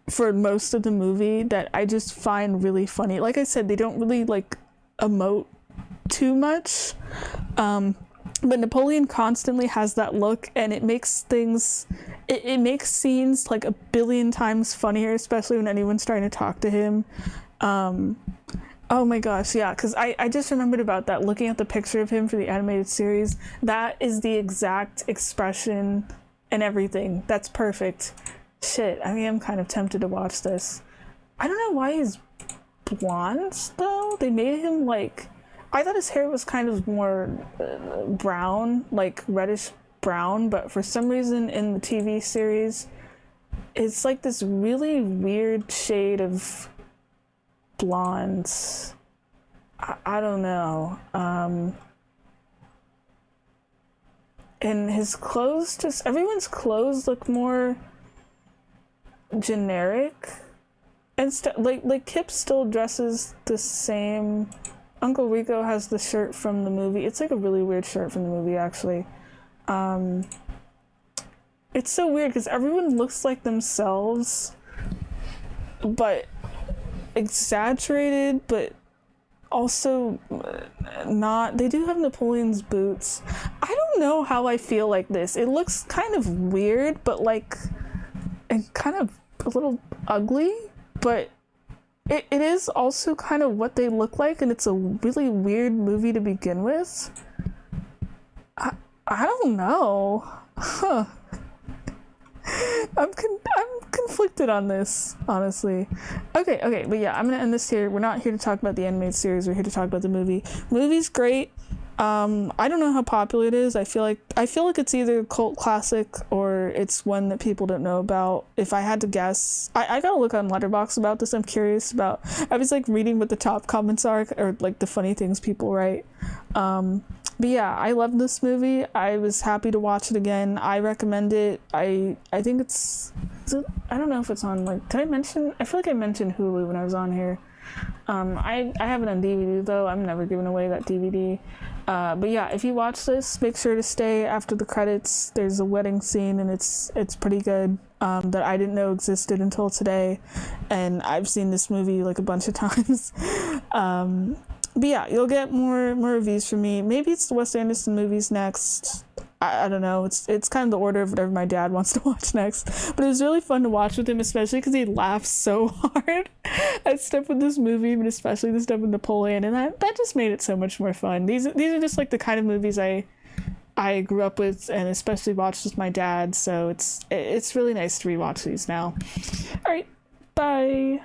for most of the movie that I just find really funny. Like I said, they don't really like emote too much, but Napoleon constantly has that look, and it makes things, it makes scenes like a billion times funnier, especially when anyone's trying to talk to him. Oh my gosh, yeah, because I just remembered about that. Looking at the picture of him for the animated series, that is the exact expression and everything. That's perfect. Shit, I mean, I'm kind of tempted to watch this. I don't know why he's blonde, though. They made him like. I thought his hair was kind of more brown, like reddish brown, but for some reason in the TV series, it's like this really weird shade of blondes. I don't know. And his clothes everyone's clothes look more generic. And like Kip still dresses the same. Uncle Rico has the shirt from the movie. It's like a really weird shirt from the movie, actually. It's so weird because everyone looks like themselves, but exaggerated, but also not. They do have Napoleon's boots. I don't know how I feel like this. It looks kind of weird, but like, and kind of a little ugly, but it is also kind of what they look like, and it's a really weird movie to begin with. I don't know. Huh. I'm conflicted on this, honestly. Okay, but yeah, I'm gonna end this here. We're not here to talk about the animated series. We're here to talk about the movie. Movie's great. I don't know how popular it is. I feel like it's either a cult classic or it's one that people don't know about. If I had to guess, I gotta look on Letterboxd about this. I'm curious about. I was like reading what the top comments are, or like the funny things people write. But yeah, I love this movie. I was happy to watch it again. I recommend it. I think I don't know if it's on, like, did I mention? I feel like I mentioned Hulu when I was on here. I have it on DVD though. I'm never giving away that DVD. But yeah, if you watch this, make sure to stay after the credits. There's a wedding scene and it's pretty good, that I didn't know existed until today. And I've seen this movie like a bunch of times. But yeah, you'll get more reviews from me. Maybe it's the Wes Anderson movies next. I don't know. It's kind of the order of whatever my dad wants to watch next. But it was really fun to watch with him, especially because he laughs so hard at stuff with this movie, but especially the stuff with Napoleon, and that just made it so much more fun. These are just like the kind of movies I grew up with, and especially watched with my dad. So it's really nice to rewatch these now. All right, bye.